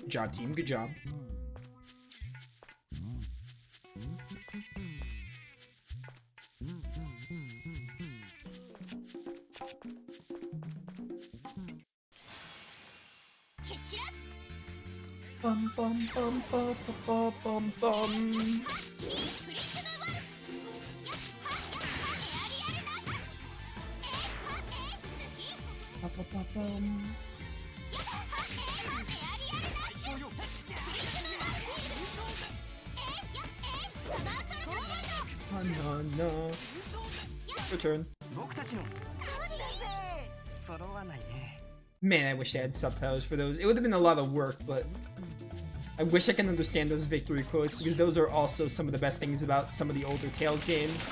Good job, team. Good job. Bum bum bum bum bum bum bum. No, no. Your turn. Man, I wish they had subtitles for those. It would have been a lot of work, but I wish I can understand those victory quotes, because those are also some of the best things about some of the older Tales games.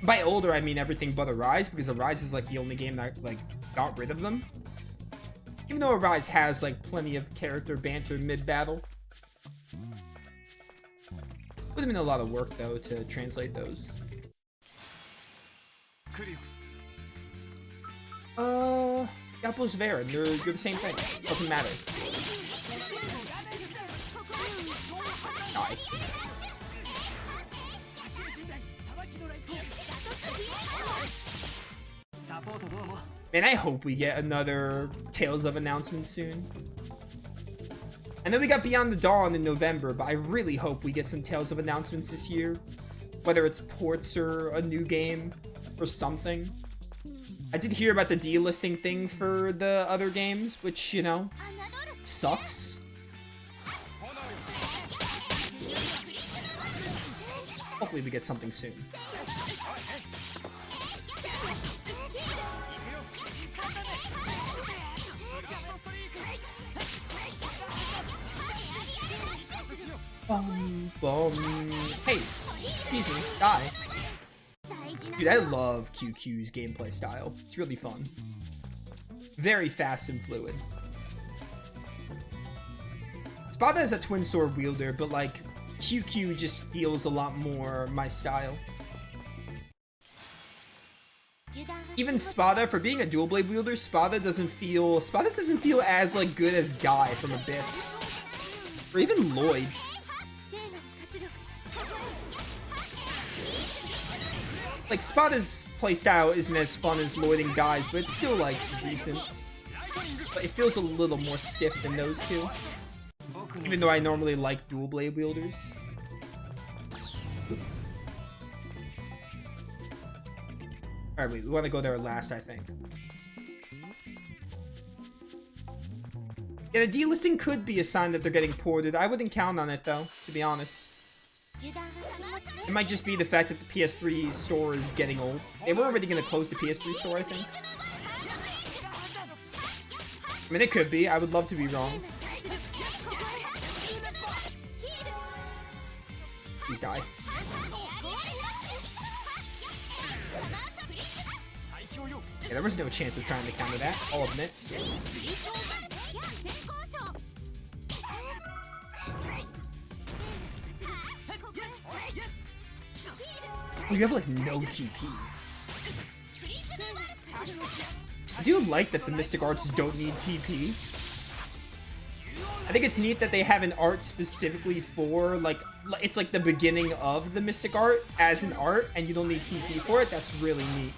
By older, I mean everything but Arise, because Arise is like the only game that like got rid of them. Even though Arise has like plenty of character banter mid-battle. Would have been a lot of work though to translate those. Apples Vera, you're the same thing. Doesn't matter. Die. Man, I hope we get another Tales of announcement soon. I know we got Beyond the Dawn in November, but I really hope we get some Tales of announcements this year. Whether it's ports or a new game or something. I did hear about the delisting thing for the other games, which, you know, sucks. Hopefully we get something soon. Hey, excuse me, die. Dude, I love QQ's gameplay style. It's really fun. Very fast and fluid. Spada is a twin sword wielder, but like, QQ just feels a lot more my style. Even Spada, for being a dual blade wielder, Spada doesn't feel as like good as Guy from Abyss. Or even Lloyd. Like, Spada's playstyle isn't as fun as Lloyd and Guy's, but it's still, like, decent. But it feels a little more stiff than those two. Even though I normally like dual blade wielders. Alright, wait, we want to go there last, I think. Yeah, the delisting could be a sign that they're getting ported. I wouldn't count on it, though, to be honest. It might just be the fact that the PS3 store is getting old. They were already going to close the PS3 store, I think. I mean, it could be. I would love to be wrong. Please die. Yeah, there was no chance of trying to counter that, I'll admit. Oh, you have like no TP. I do like that the Mystic Arts don't need TP. I think it's neat that they have an art specifically for, like, it's like the beginning of the Mystic Art as an art, and you don't need TP for it. That's really neat.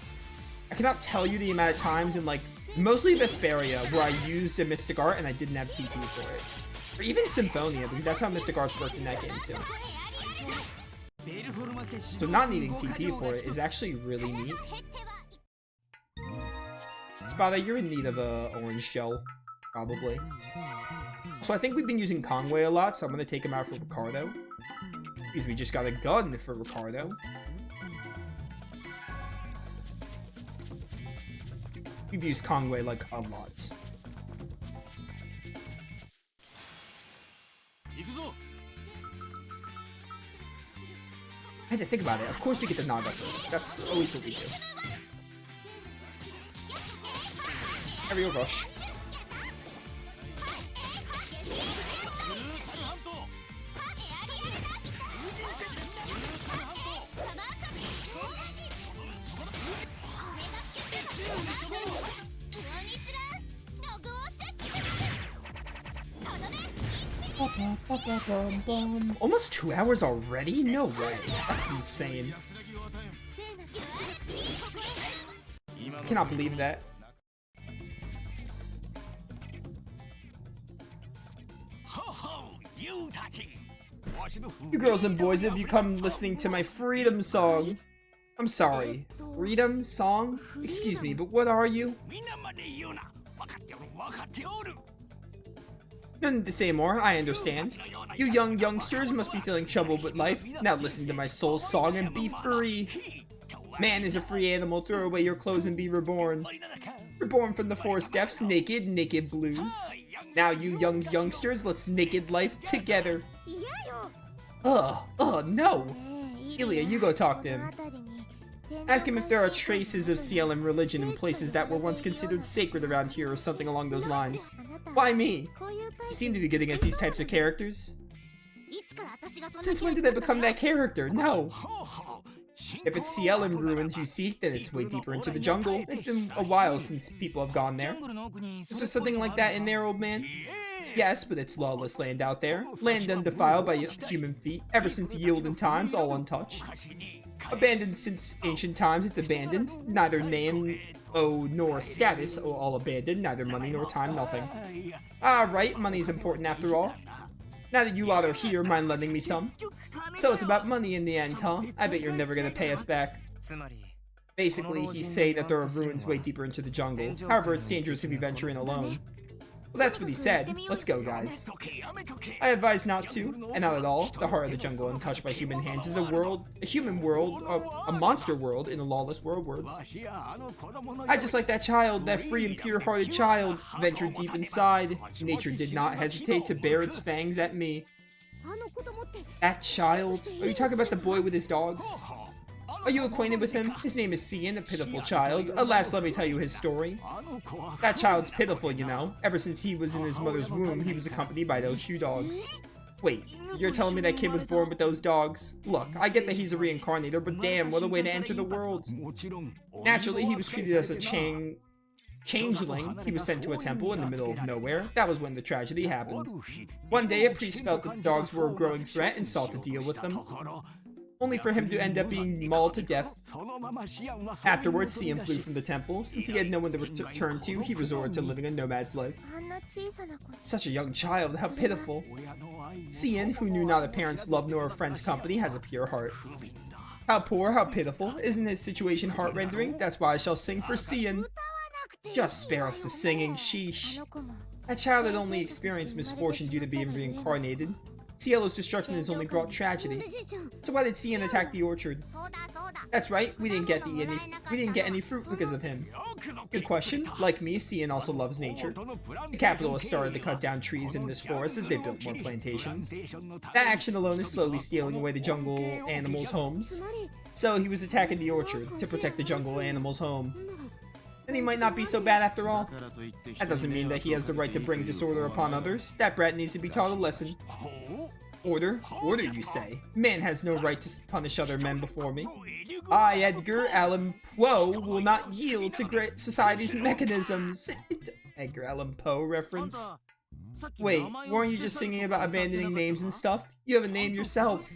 I cannot tell you the amount of times in, like, mostly Vesperia, where I used a Mystic Art and I didn't have TP for it. Or even Symphonia, because that's how Mystic Arts worked in that game, too. So not needing TP for it is actually really neat. Spada, you're in need of a orange gel, probably. So I think we've been using Conway a lot, so I'm going to take him out for Ricardo. Because we just got a gun for Ricardo. We've used Conway, like, a lot. I had to think about it. Of course we get the Naga first. That's always what we do. Aerial rush. Almost 2 hours already? No way. That's insane. Cannot believe that. You girls and boys, have you come listening to my freedom song? I'm sorry. Freedom song? Excuse me, but what are you? Nothing to say more, I understand. You youngsters must be feeling troubled with life. Now listen to my soul song and be free. Man is a free animal, throw away your clothes and be reborn. Reborn from the forest depths, naked blues. Now you youngsters, let's naked life together. No! Ilya, you go talk to him. Ask him if there are traces of CLM religion in places that were once considered sacred around here or something along those lines. Why me? You seem to be good against these types of characters. Since when did I become that character? No! If it's CLM ruins you seek, then it's way deeper into the jungle. It's been a while since people have gone there. Is there something like that in there, old man? Yes, but it's lawless land out there. Land undefiled by human feet, ever since the olden times, all untouched. Abandoned since ancient times, it's abandoned. Neither name, nor status, all abandoned. Neither money nor time, nothing. Ah, right, money's important after all. Now that you lot are here, mind lending me some? So it's about money in the end, huh? I bet you're never gonna pay us back. Basically, he's saying that there are ruins way deeper into the jungle. However, it's dangerous if you venture in alone. Well, that's what he said. Let's go, guys. I advise not to, and not at all. The heart of the jungle, untouched by human hands, is a monster world in a lawless world. I just like that child, that free and pure-hearted child, ventured deep inside. Nature did not hesitate to bare its fangs at me. That child? Are you talking about the boy with his dogs? Are you acquainted with him? His name is Cian, a pitiful child. Alas, let me tell you his story. That child's pitiful, you know. Ever since he was in his mother's womb, he was accompanied by those 2 dogs. Wait, you're telling me that kid was born with those dogs? Look, I get that he's a reincarnator, but damn, what a way to enter the world. Naturally, he was treated as a changeling. He was sent to a temple in the middle of nowhere. That was when the tragedy happened. One day, a priest felt that the dogs were a growing threat and sought to deal with them, only for him to end up being mauled to death. Afterwards, Cian flew from the temple. Since he had no one to turn to, he resorted to living a nomad's life. Such a young child, how pitiful. Cian, who knew not a parent's love nor a friend's company, has a pure heart. How poor, how pitiful. Isn't his situation heart-rending? That's why I shall sing for Cian. Just spare us the singing, sheesh. That child had only experienced misfortune due to being reincarnated. Cielo's destruction has only brought tragedy. So why did Cian attack the orchard? That's right, we didn't get any fruit because of him. Good question. Like me, Cian also loves nature. The capitalists started to cut down trees in this forest as they built more plantations. That action alone is slowly stealing away the jungle animals' homes. So he was attacking the orchard to protect the jungle animals' home. Then he might not be so bad after all. That doesn't mean that he has the right to bring disorder upon others. That brat needs to be taught a lesson. Order? Order, you say? Man has no right to punish other men before me. I, Edgar Allan Poe, will not yield to great society's mechanisms. Edgar Allan Poe reference. Wait, weren't you just singing about abandoning names and stuff? You have a name yourself.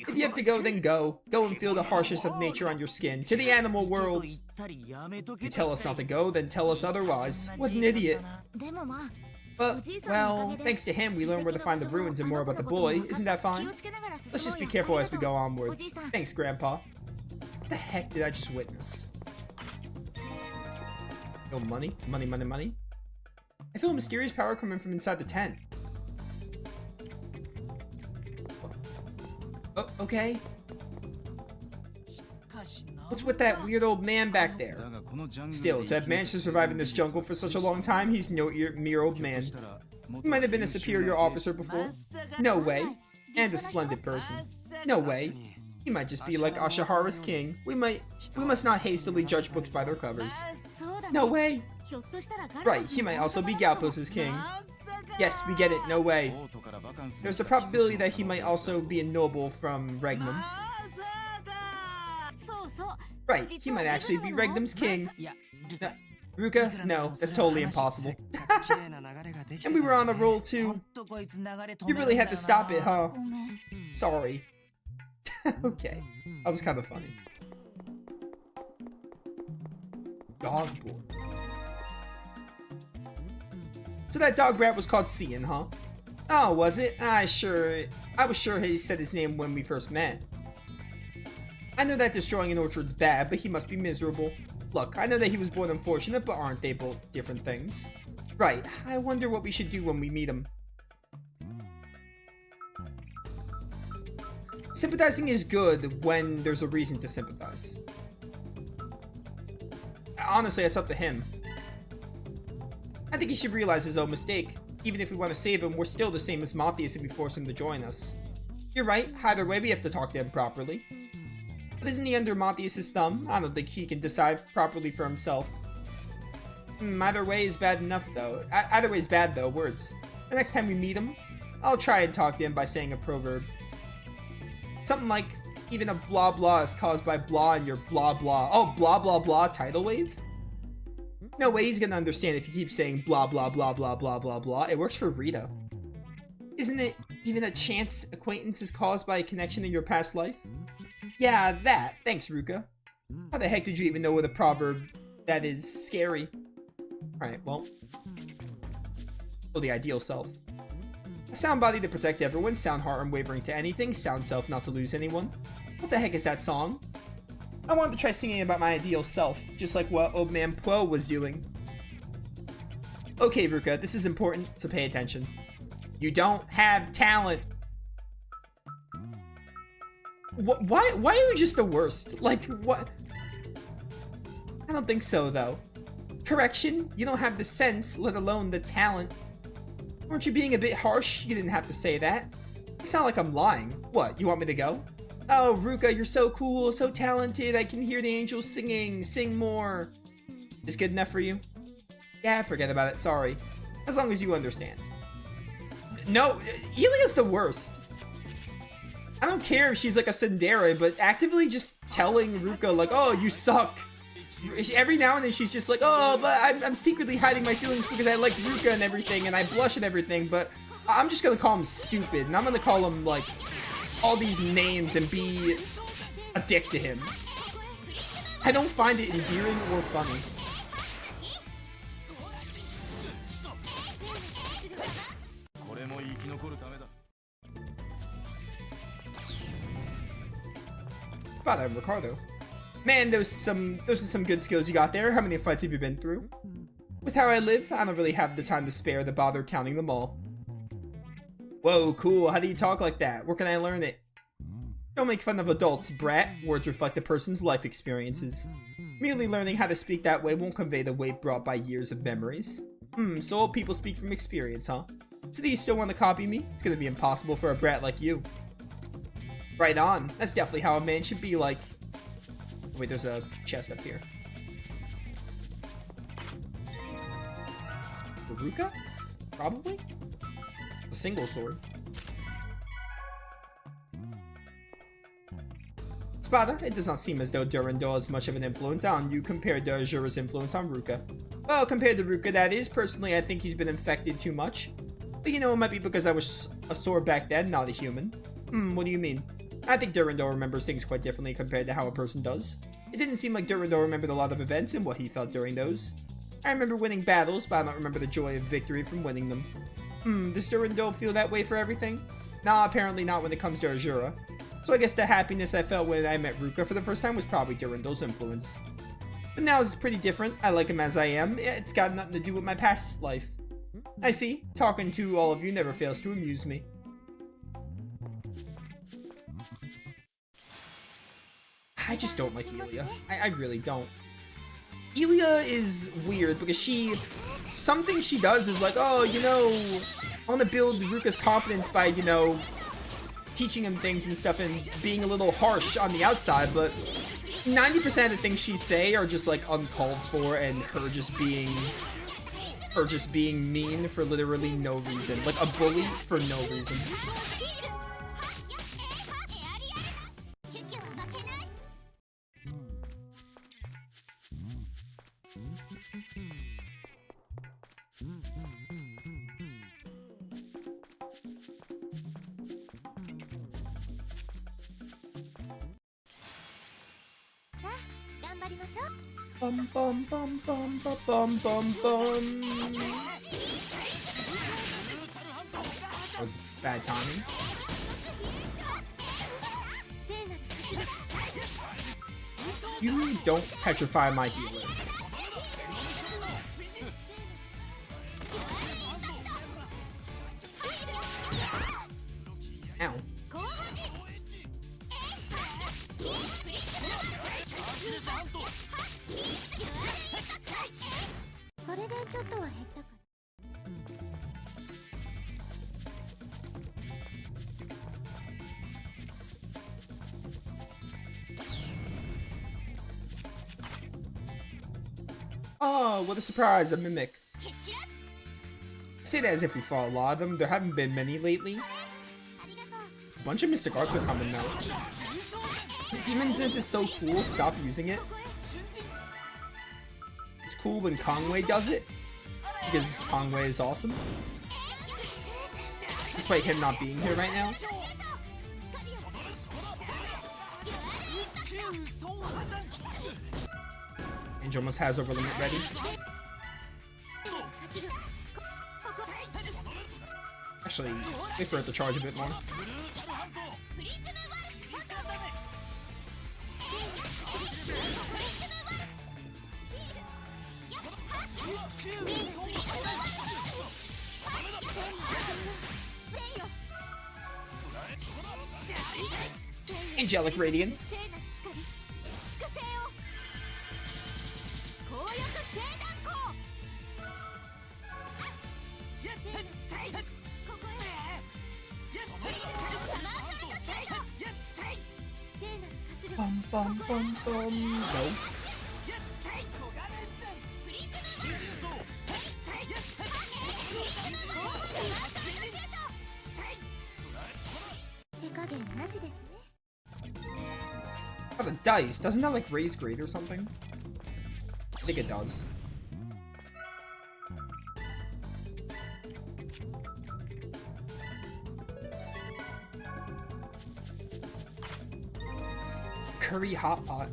If you have to go, then go. Go and feel the harshness of nature on your skin. To the animal world. You tell us not to go, then tell us otherwise. What an idiot. But, well, thanks to him, we learned where to find the ruins and more about the boy. Isn't that fine? Let's just be careful as we go onwards. Thanks, Grandpa. What the heck did I just witness? No money? Money. I feel a mysterious power coming from inside the tent. Oh, okay. What's with that weird old man back there? Still, to have managed to survive in this jungle for such a long time, he's no mere old man. He might have been a superior officer before. No way. And a splendid person. No way. He might just be like Ashihara's king. We must not hastily judge books by their covers. No way. Right, he might also be Galpos' king. Yes, we get it, no way. There's the probability that he might also be a noble from Regnum. Right, he might actually be Regnum's king. Ruka? No, that's totally impossible. And we were on a roll too. You really had to stop it, huh? Sorry. Okay. That was kind of funny. Dog boy. So that dog brat was called Cian, huh? Oh, was it? I was sure he said his name when we first met. I know that destroying an orchard's bad, but he must be miserable. Look, I know that he was born unfortunate, but aren't they both different things? Right, I wonder what we should do when we meet him. Sympathizing is good when there's a reason to sympathize. Honestly, it's up to him. I think he should realize his own mistake. Even if we want to save him, we're still the same as Matthias if we force him to join us. You're right, either way we have to talk to him properly. But isn't he under Matthias' thumb? I don't think he can decide properly for himself. Either way is bad enough though. Either way is bad though, words. The next time we meet him, I'll try and talk to him by saying a proverb. Something like, even a blah blah is caused by blah and your blah blah. Oh, blah blah blah tidal wave? No way he's gonna understand if you keep saying blah blah blah blah blah blah blah. It works for Rita. Isn't it even a chance acquaintance is caused by a connection in your past life? Yeah, that. Thanks, Ruka. How the heck did you even know what a proverb that is? Scary. Alright, well. Oh, the ideal self. A sound body to protect everyone, sound heart unwavering to anything, sound self not to lose anyone. What the heck is that song? I wanted to try singing about my ideal self, just like what Old Man Po was doing. Okay, Ruka, this is important, so pay attention. You don't have talent. Why are you just the worst? Like, what? I don't think so, though. Correction, you don't have the sense, let alone the talent. Weren't you being a bit harsh? You didn't have to say that. It's not like I'm lying. What, you want me to go? Oh, Ruka, you're so cool, so talented. I can hear the angels singing. Sing more. Is good enough for you? Yeah, forget about it. Sorry. As long as you understand. No, Elia's the worst. I don't care if she's like a tsundere, but actively just telling Ruka, like, oh, you suck. Every now and then she's just like, oh, but I'm secretly hiding my feelings because I like Ruka and everything, and I blush and everything, but I'm just gonna call him stupid, and I'm gonna call him, like, all these names and be a dick to him. I don't find it endearing or funny. Father, Ricardo. Man, those are some good skills you got there. How many fights have you been through? With how I live, I don't really have the time to spare to bother counting them all. Whoa, cool. How do you talk like that? Where can I learn it? Don't make fun of adults, brat. Words reflect a person's life experiences. Merely learning how to speak that way won't convey the weight brought by years of memories. So old people speak from experience, huh? So do you still want to copy me? It's gonna be impossible for a brat like you. Right on. That's definitely how a man should be like. Wait, there's a chest up here. Ruka? Probably? A single sword. Spada, it does not seem as though Durandal has much of an influence on you compared to Azura's influence on Ruka. Well, compared to Ruka, that is. Personally, I think he's been infected too much. But you know, it might be because I was a sword back then, not a human. What do you mean? I think Durandal remembers things quite differently compared to how a person does. It didn't seem like Durandal remembered a lot of events and what he felt during those. I remember winning battles, but I don't remember the joy of victory from winning them. Does Durandal feel that way for everything? Nah, apparently not when it comes to Azura. So I guess the happiness I felt when I met Ruka for the first time was probably Durandal's influence. But now it's pretty different. I like him as I am. It's got nothing to do with my past life. I see. Talking to all of you never fails to amuse me. I just don't like Elia. I really don't. Elia is weird because something she does is like, oh, you know, I want to build Ruka's confidence by, you know, teaching him things and stuff and being a little harsh on the outside, but 90% of the things she say are just like uncalled for and her just being mean for literally no reason. Like a bully for no reason. Bum bum bum bum bum bum bum bum. That was bad timing. You don't petrify my healer. Ow. Oh, what a surprise, a mimic. I say that as if we fought a lot of them. There haven't been many lately. A bunch of Mystic Arts are coming now. Demon Sense is so cool, stop using it. It's cool when Kongwei does it, because Kongwei is awesome. Despite him not being here right now. Angel almost has over limit ready. Actually, wait for it to charge a bit more. Angelic Radiance. Bum bum bum bum. No. Oh, the dice. Doesn't that like raise grade or something? I think it does. Curry hot pot.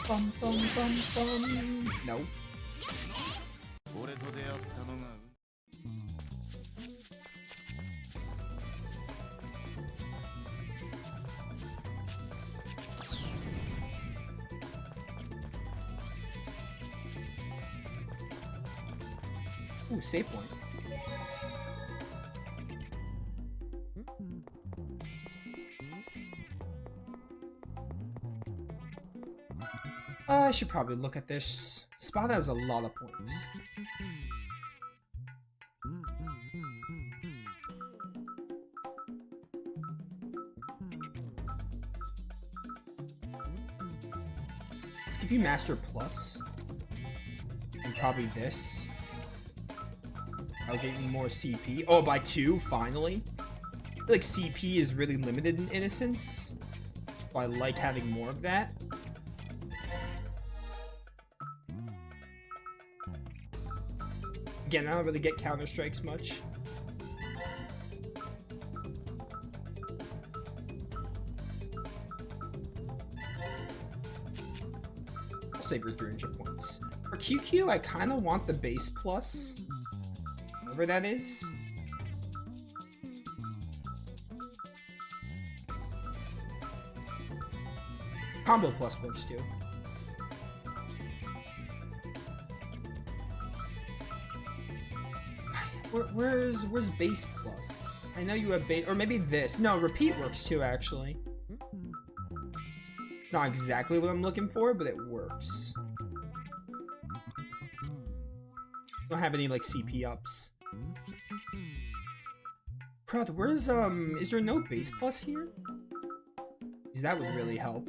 Bum bum bum bum. No. Ooh, save point. I should probably look at this. Spot has a lot of points. Let's give you Master Plus. And probably this. I'll get you more CP. Oh, by 2, finally. I feel like CP is really limited in Innocence. So I like having more of that. Again, I don't really get counter strikes much. I'll save your 300 points. For QQ, I kind of want the base plus. Whatever that is. Combo plus works too. Where's base plus? I know you have base, or maybe this. No, repeat works too, actually. It's not exactly what I'm looking for, but it works. Don't have any like CP ups. Crowd, where's, is there no base plus here? Because that would really help.